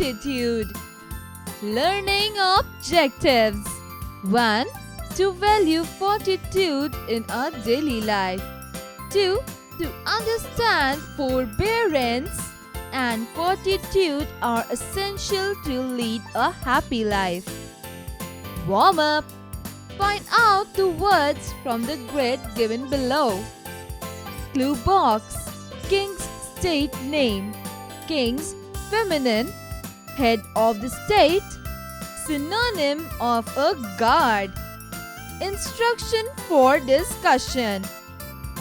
Fortitude. Learning objectives. 1. To value fortitude in our daily life. 2. To understand forbearance and fortitude are essential to lead a happy life. Warm up. Find out the words from the grid given below. Clue box. King's state name. King's feminine. Head of the state. Synonym of a guard. Instruction for discussion.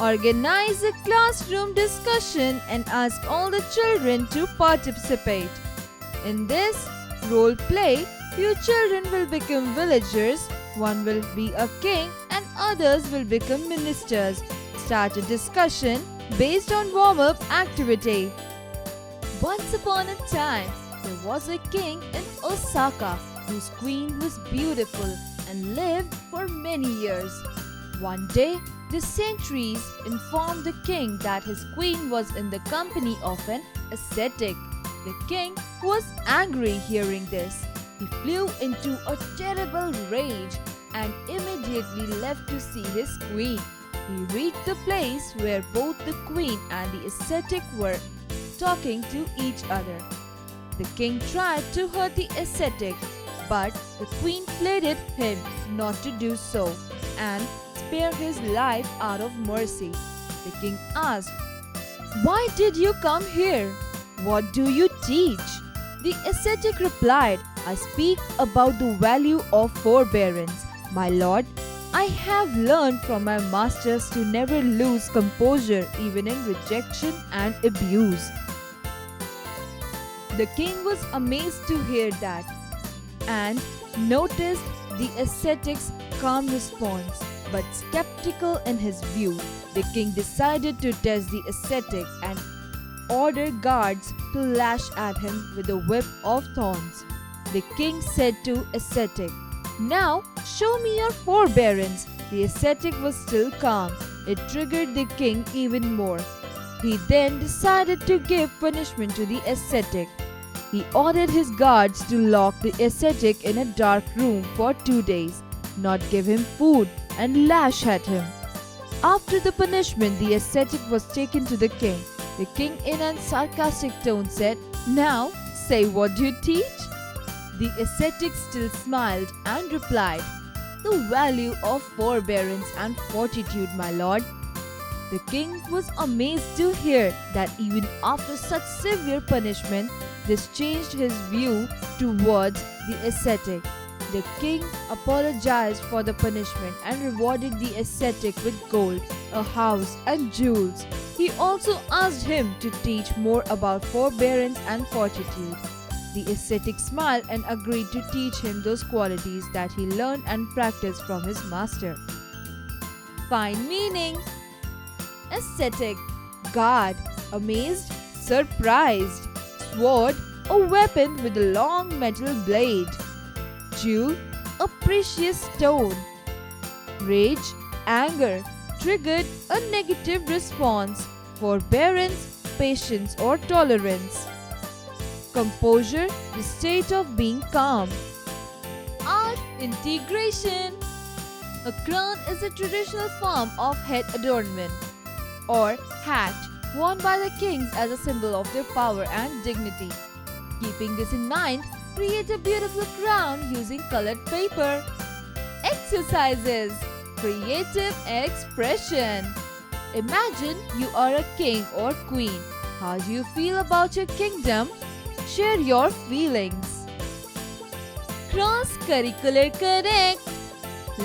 Organize a classroom discussion and ask all the children to participate. In this role play, few children will become villagers, one will be a king and others will become ministers. Start a discussion based on warm-up activity. Once upon a time, there was a king in Osaka whose queen was beautiful and lived for many years. One day, the sentries informed the king that his queen was in the company of an ascetic. The king was angry hearing this. He flew into a terrible rage and immediately left to see his queen. He reached the place where both the queen and the ascetic were talking to each other. The king tried to hurt the ascetic, but the queen pleaded him not to do so and spare his life out of mercy. The king asked, "Why did you come here? What do you teach?" The ascetic replied, "I speak about the value of forbearance. My lord, I have learned from my masters to never lose composure even in rejection and abuse." The king was amazed to hear that and noticed the ascetic's calm response. But skeptical in his view, the king decided to test the ascetic and ordered guards to lash at him with a whip of thorns. The king said to ascetic, "Now show me your forbearance." The ascetic was still calm. It triggered the king even more. He then decided to give punishment to the ascetic. He ordered his guards to lock the ascetic in a dark room for 2 days, not give him food, and lash at him. After the punishment, the ascetic was taken to the king. The king, in a sarcastic tone, said, "Now say, what do you teach?" The ascetic still smiled and replied, "The value of forbearance and fortitude, my lord." The king was amazed to hear that even after such severe punishment, this changed his view towards the ascetic. The king apologized for the punishment and rewarded the ascetic with gold, a house, and jewels. He also asked him to teach more about forbearance and fortitude. The ascetic smiled and agreed to teach him those qualities that he learned and practiced from his master. Find meaning. Ascetic, guard, amazed, surprised. Sword, a weapon with a long metal blade. Jewel, a precious stone. Rage, anger, triggered a negative response. Forbearance, patience or tolerance. Composure, the state of being calm. Art, integration. A crown is a traditional form of head adornment or hat worn by the kings as a symbol of their power and dignity. Keeping this in mind, create a beautiful crown using colored paper. Exercises. Creative expression. Imagine you are a king or queen. How do you feel about your kingdom? Share your feelings. Cross-curricular connect.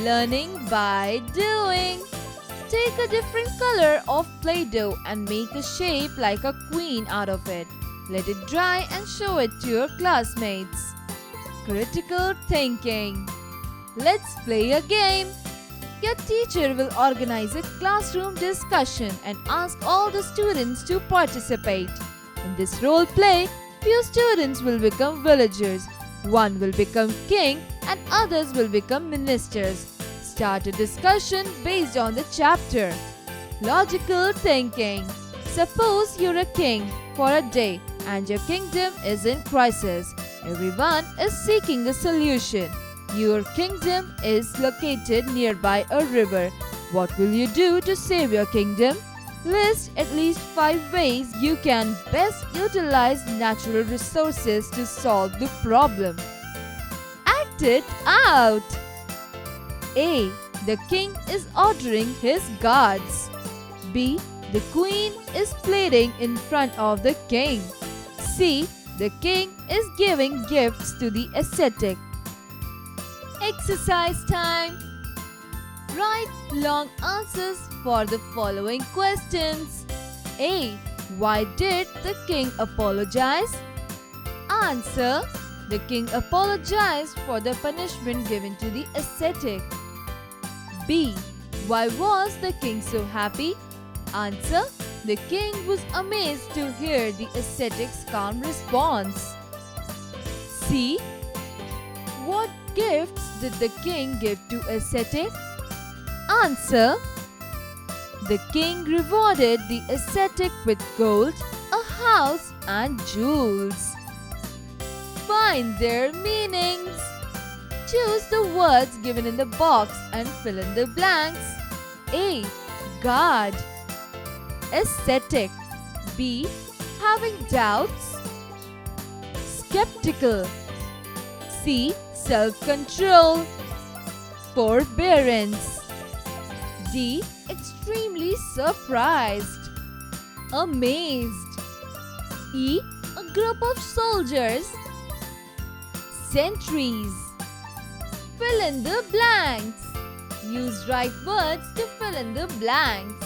Learning by doing. Take a different color of Play-Doh and make a shape like a queen out of it. Let it dry and show it to your classmates. Critical thinking. Let's play a game. Your teacher will organize a classroom discussion and ask all the students to participate. In this role play, few students will become villagers, one will become king, and others will become ministers. Start a discussion based on the chapter. Logical thinking. Suppose you're a king for a day and your kingdom is in crisis. Everyone is seeking a solution. Your kingdom is located nearby a river. What will you do to save your kingdom? List at least 5 ways you can best utilize natural resources to solve the problem. Act it out. A. The king is ordering his guards. B. The queen is pleading in front of the king. C. The king is giving gifts to the ascetic. Exercise time. Write long answers for the following questions. A. Why did the king apologize? Answer. The king apologized for the punishment given to the ascetic. B. Why was the king so happy? Answer. The king was amazed to hear the ascetic's calm response. C. What gifts did the king give to ascetic? Answer. The king rewarded the ascetic with gold, a house and jewels. Find their meanings. Choose the words given in the box and fill in the blanks. A. God. Ascetic. B. Having doubts. Skeptical. C. Self-control. Forbearance. D. Extremely surprised. Amazed. E. A group of soldiers. Sentries. Fill in the blanks. Use right words to fill in the blanks.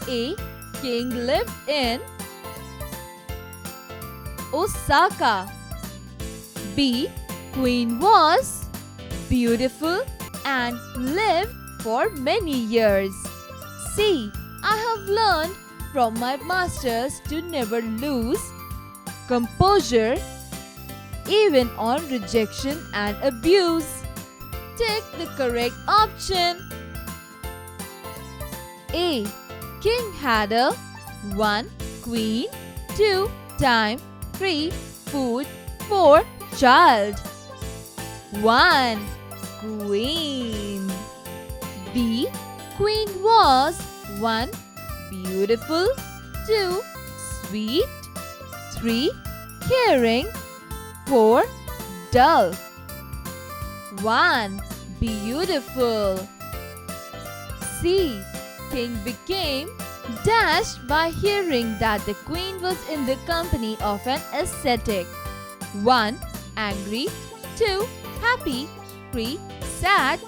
A. King lived in Osaka. B. Queen was beautiful and lived for many years. C. I have learned from my masters to never lose composure even on rejection and abuse. Take the correct option. A. King had a 1. Queen, 2. Time, 3. Food, 4. Child. 1. Queen. B. Queen was 1. Beautiful, 2. Sweet, 3. Caring, 4. Dull. 1. Beautiful. C. King became dashed by hearing that the queen was in the company of an ascetic. 1. Angry, 2. Happy, 3. Sad,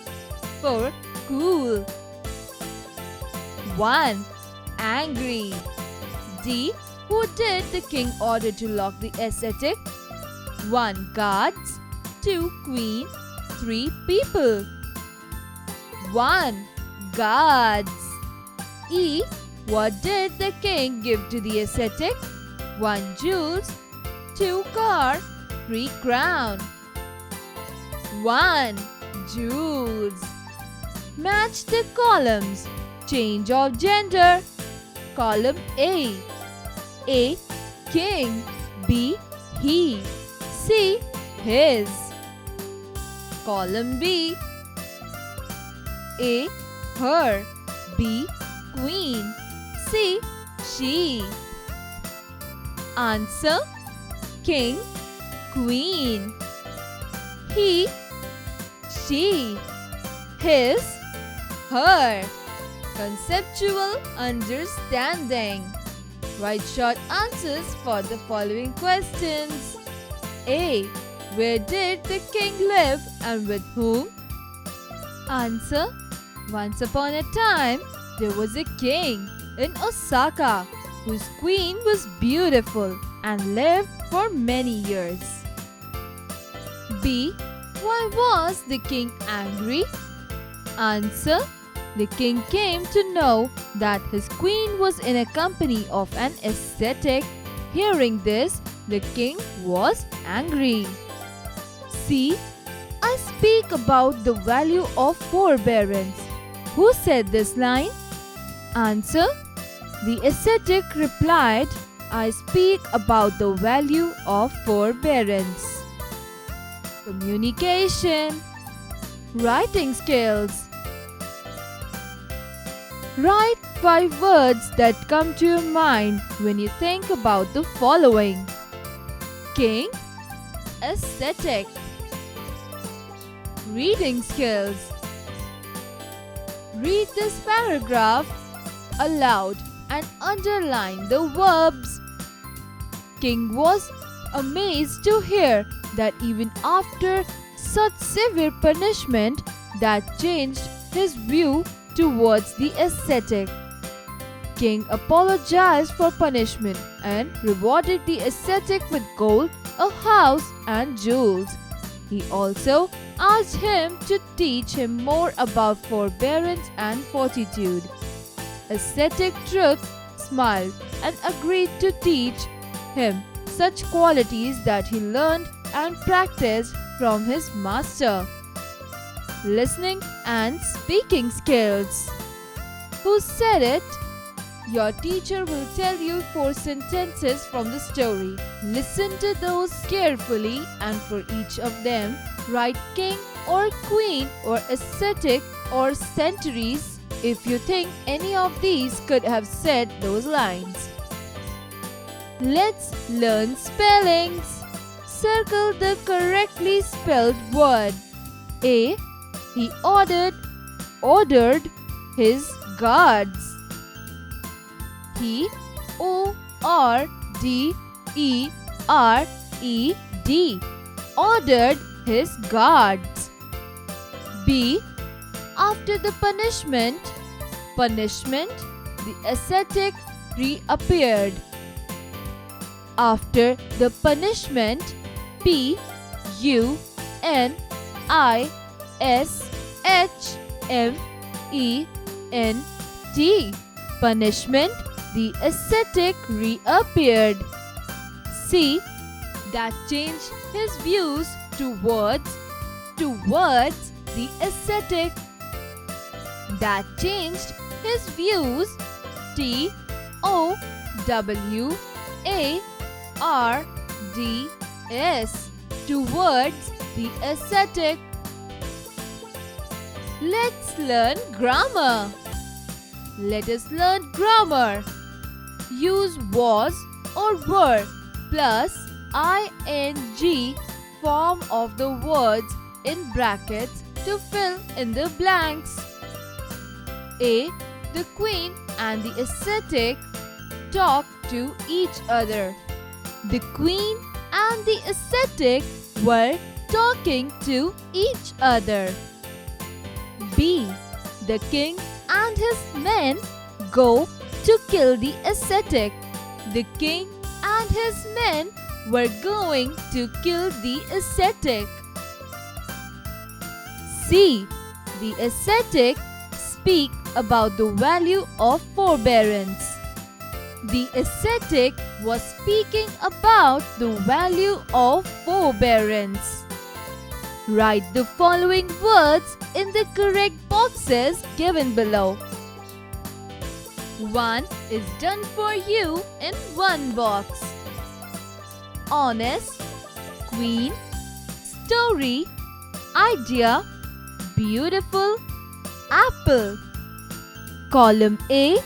4. Cool. 1. Angry. D. Who did the king order to lock the ascetic? 1. Guards, 2. Queen, 3. People. 1. Guards. E. What did the king give to the ascetic? 1. Jewels, 2. Car, 3. Crown. 1. Jewels. Match the columns. Change of gender. Column A. A. King. B. He. C. His. Column B. A. Her. B. Queen. C. She. Answer. King, Queen. He, she. His, her. Conceptual understanding. Write short answers for the following questions. A. Where did the king live and with whom? Answer. Once upon a time, there was a king in Osaka whose queen was beautiful and lived for many years. B. Why was the king angry? Answer. The king came to know that his queen was in a company of an ascetic. Hearing this, the king was angry. C. I speak about the value of forbearance. Who said this line? Answer. The ascetic replied, I speak about the value of forbearance. communication, writing skills. Write 5 words that come to your mind when you think about the following: king, ascetic. Reading skills. Read this paragraph aloud and underline the verbs. King was amazed to hear that even after such severe punishment, that changed his view towards the ascetic. King apologized for punishment and rewarded the ascetic with gold, a house, and jewels. He also asked him to teach him more about forbearance and fortitude. Ascetic Truth smiled and agreed to teach him such qualities that he learned and practiced from his master. Listening and speaking skills. Who said it? Your teacher will tell you 4 sentences from the story. Listen to those carefully, and for each of them, write king or queen or ascetic or centuries if you think any of these could have said those lines. Let's learn spellings. Circle the correctly spelled word. A. He ordered his guards. He O-R-D-E-R-E-D ordered his guards. B. After the punishment, the ascetic reappeared. After the punishment, P-U-N-I-S-H-M-E-N-T punishment, the ascetic reappeared. C. That changed his views towards the ascetic. That changed his views, T-O-W-A-R-D-S, towards the ascetic. Let's learn grammar. Let us learn grammar. Use was or were plus ing form of the words in brackets to fill in the blanks. A. The queen and the ascetic talk to each other. The queen and the ascetic were talking to each other. B. The king and his men go to kill the ascetic. The king and his men were going to kill the ascetic. C. The ascetic speak about the value of forbearance. The ascetic was speaking about the value of forbearance. Write the following words in the correct boxes given below. 1 is done for you in 1 box. Honest, queen, story, idea, beautiful, apple. Column A,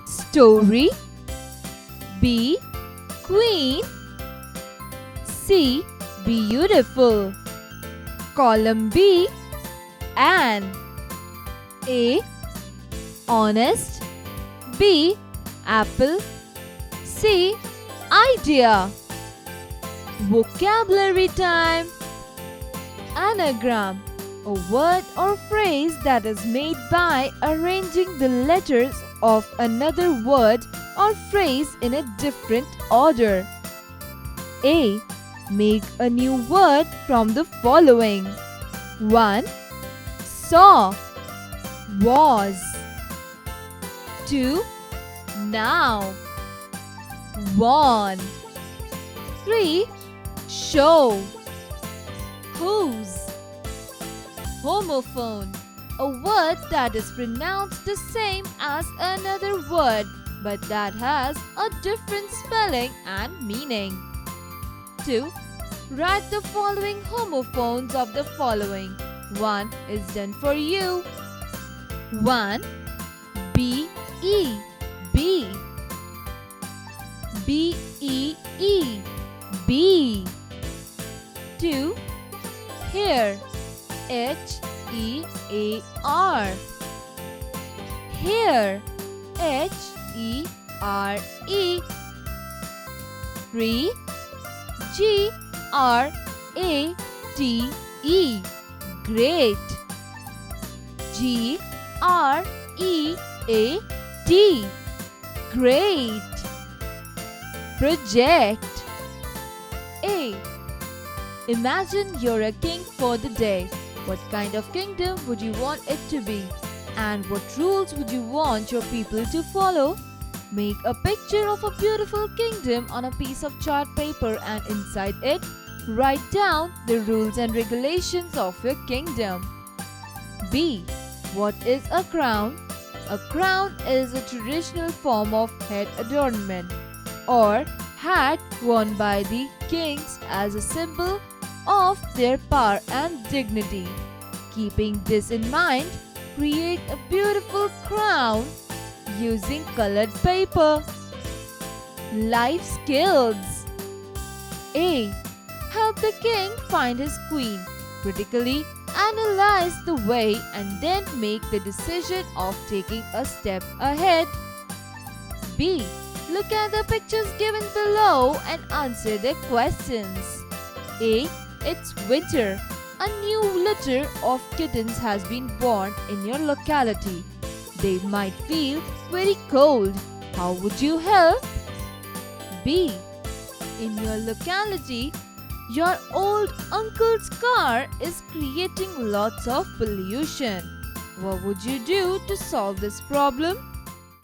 story. B, queen. C, beautiful. Column B, an. A, honest. B, apple. C, idea. Vocabulary time. Anagram, a word or phrase that is made by arranging the letters of another word or phrase in a different order. A. Make a new word from the following. 1. Saw, was. 2. Now, won. 3. Show, whose. Homophone, a word that is pronounced the same as another word but that has a different spelling and meaning. 2. Write the following homophones of the following. 1 is done for you. 1. B E B B E E B. 2. Here. H E A R. Here. H E R E. 3. G R A T E. Great. G R E A T. Great. Project. A. Imagine you're a king for the day. What kind of kingdom would you want it to be? And what rules would you want your people to follow? Make a picture of a beautiful kingdom on a piece of chart paper, and inside it, write down the rules and regulations of your kingdom. B. What is a crown? A crown is a traditional form of head adornment or hat worn by the kings as a symbol of their power and dignity. Keeping this in mind, create a beautiful crown using colored paper. Life skills. A. Help the king find his queen. Critically analyze the way and then make the decision of taking a step ahead. B. Look at the pictures given below and answer the questions. A. It's winter. A new litter of kittens has been born in your locality. They might feel very cold. How would you help? B. In your locality, your old uncle's car is creating lots of pollution. What would you do to solve this problem?